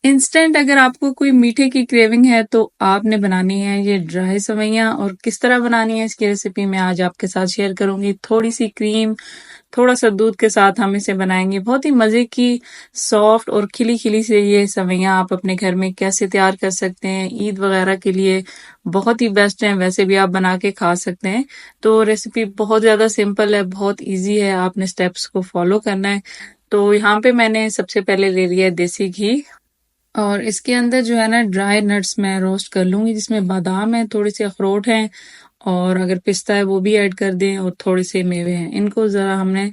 Instant अगर आपको कोई मीठे की क्रेविंग है तो आपने बनानी है ये ड्राई सेवइयाँ, और किस तरह बनानी है इसकी रेसिपी मैं आज आपके साथ शेयर करूंगी। थोड़ी सी क्रीम, थोड़ा सा दूध के साथ हम इसे बनाएंगे। बहुत ही मज़े की सॉफ्ट और खिली खिली से ये सेवइयाँ आप अपने घर में कैसे तैयार कर सकते हैं, ईद वगैरह के लिए बहुत ही बेस्ट है। वैसे भी आप बना के खा सकते हैं। तो रेसिपी बहुत ज़्यादा सिंपल है, बहुत ईजी है, आपने स्टेप्स को फॉलो करना है। तो यहाँ पे मैंने सबसे पहले ले लिया है देसी घी, और इसके अंदर जो है ना ड्राई नट्स मैं रोस्ट कर लूंगी, जिसमें बादाम है, थोड़े से अखरोट हैं, और अगर पिस्ता है वो भी ऐड कर दें, और थोड़े से मेवे हैं। इनको ज़रा हमने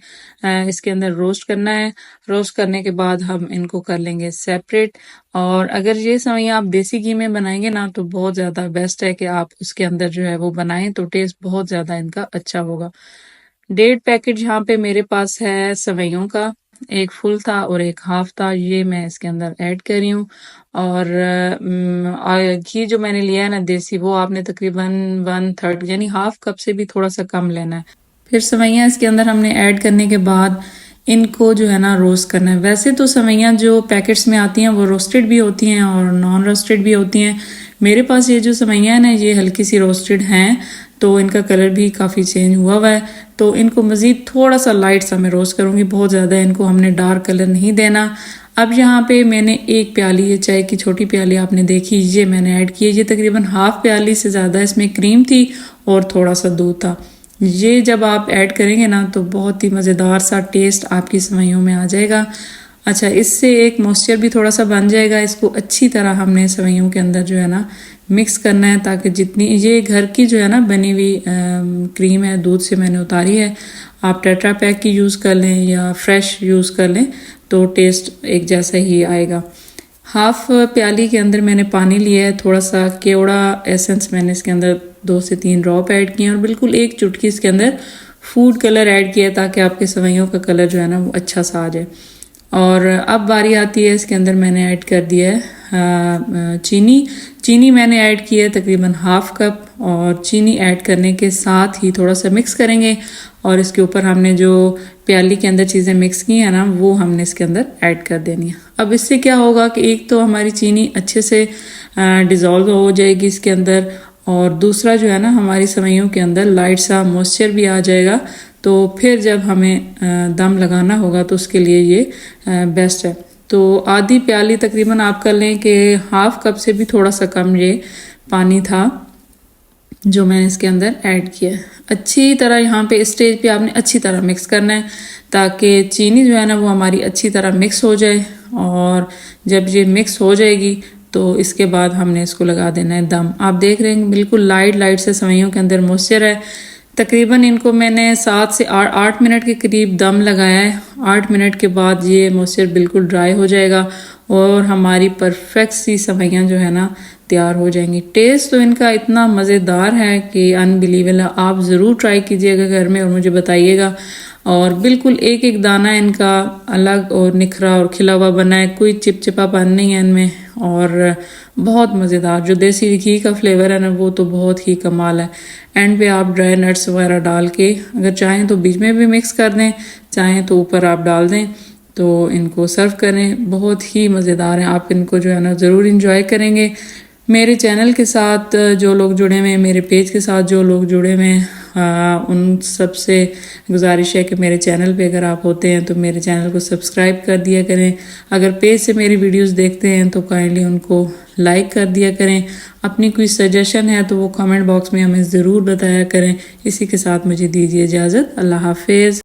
इसके अंदर रोस्ट करना है। रोस्ट करने के बाद हम इनको कर लेंगे सेपरेट। और अगर ये सेवइयाँ आप देसी घी में बनाएंगे ना तो बहुत ज़्यादा बेस्ट है कि आप उसके अंदर जो है वो बनाएं, तो टेस्ट बहुत ज़्यादा इनका अच्छा होगा। 1.5 पैकेट यहाँ पे मेरे पास है सेवइयों का, एक फुल था और एक हाफ था, ये मैं इसके अंदर ऐड कर रही हूँ। और घी जो मैंने लिया है ना देसी, वो आपने तकरीबन 1/3 यानी हाफ कप से भी थोड़ा सा कम लेना है। फिर सेवइयाँ इसके अंदर हमने ऐड करने के बाद इनको जो है ना रोस्ट करना है। वैसे तो सेवइयाँ जो पैकेट्स में आती हैं वो रोस्टेड भी होती हैं और नॉन रोस्टेड भी होती हैं। मेरे पास ये जो सेवइयाँ हैं ना ये हल्की सी रोस्टेड हैं, तो इनका कलर भी काफ़ी चेंज हुआ हुआ है। तो इनको मज़ीद थोड़ा सा लाइट सा मैं रोस्ट करूँगी, बहुत ज़्यादा इनको हमने डार्क कलर नहीं देना। अब यहाँ पे मैंने 1 प्याली, ये चाय की छोटी प्याली आपने देखी, ये मैंने ऐड की है। ये तकरीबन हाफ प्याली से ज़्यादा इसमें क्रीम थी और थोड़ा सा दूध था। ये जब आप ऐड करेंगे ना तो बहुत ही मज़ेदार सा टेस्ट आपकी सेवइयों में आ जाएगा। अच्छा, इससे एक मॉइस्चर भी थोड़ा सा बन जाएगा। इसको अच्छी तरह हमने सेवइयों के अंदर जो है ना मिक्स करना है, ताकि जितनी ये घर की जो है ना बनी हुई क्रीम है, दूध से मैंने उतारी है। आप टेट्रा पैक की यूज़ कर लें या फ्रेश यूज़ कर लें तो टेस्ट एक जैसा ही आएगा। हाफ प्याली के अंदर मैंने पानी लिया है, थोड़ा सा केवड़ा एसेंस मैंने इसके अंदर 2 से 3 ड्रॉप ऐड किए, और बिल्कुल 1 चुटकी इसके अंदर फूड कलर ऐड किया, ताकि आपके सेवइयों का कलर जो है ना वो अच्छा सा आ जाए। और अब बारी आती है, इसके अंदर मैंने ऐड कर दिया है चीनी मैंने ऐड की है तकरीबन हाफ कप, और चीनी ऐड करने के साथ ही थोड़ा सा मिक्स करेंगे, और इसके ऊपर हमने जो प्याली के अंदर चीज़ें मिक्स की हैं ना वो हमने इसके अंदर ऐड कर देनी है। अब इससे क्या होगा कि एक तो हमारी चीनी अच्छे से डिज़ोल्व हो जाएगी इसके अंदर, और दूसरा जो है ना हमारी सेवइयों के अंदर लाइट सा मॉइस्चर भी आ जाएगा। तो फिर जब हमें दम लगाना होगा तो उसके लिए ये बेस्ट है। तो आधी प्याली तकरीबन आप कर लें कि हाफ कप से भी थोड़ा सा कम ये पानी था जो मैंने इसके अंदर ऐड किया है। अच्छी तरह यहाँ पे स्टेज पे आपने अच्छी तरह मिक्स करना है, ताकि चीनी जो है ना वो हमारी अच्छी तरह मिक्स हो जाए। और जब ये मिक्स हो जाएगी तो इसके बाद हमने इसको लगा देना है दम। आप देख रहे हैं बिल्कुल लाइट से सेवइयों के अंदर मॉइस्चर है। तकरीबन इनको मैंने 7 से 8 मिनट के करीब दम लगाया है। 8 मिनट के बाद ये मॉइस्चर बिल्कुल ड्राई हो जाएगा और हमारी परफेक्ट सी सेवइयाँ जो है ना तैयार हो जाएंगी। टेस्ट तो इनका इतना मज़ेदार है कि अनबिलीवेबल। आप ज़रूर ट्राई कीजिएगा घर में और मुझे बताइएगा। और बिल्कुल एक एक दाना इनका अलग और निखरा और खिला हुआ बना है, कोई चिपचिपापन नहीं है इनमें, और बहुत मज़ेदार। जो देसी घी का फ्लेवर है ना वो तो बहुत ही कमाल है। एंड पे आप ड्राई नट्स वगैरह डाल के अगर चाहें तो बीच में भी मिक्स कर दें, चाहें तो ऊपर आप डाल दें, तो इनको सर्व करें। बहुत ही मज़ेदार हैं, आप इनको जो है ना ज़रूर इंजॉय करेंगे। मेरे चैनल के साथ जो लोग जुड़े हुए हैं, मेरे पेज के साथ जो लोग जुड़े हुए हैं, उन सब से गुजारिश है कि मेरे चैनल पे अगर आप होते हैं तो मेरे चैनल को सब्सक्राइब कर दिया करें। अगर पेज से मेरी वीडियोस देखते हैं तो काइंडली उनको लाइक कर दिया करें। अपनी कोई सजेशन है तो वो कमेंट बॉक्स में हमें ज़रूर बताया करें। इसी के साथ मुझे दीजिए इजाज़त। अल्लाह हाफिज़।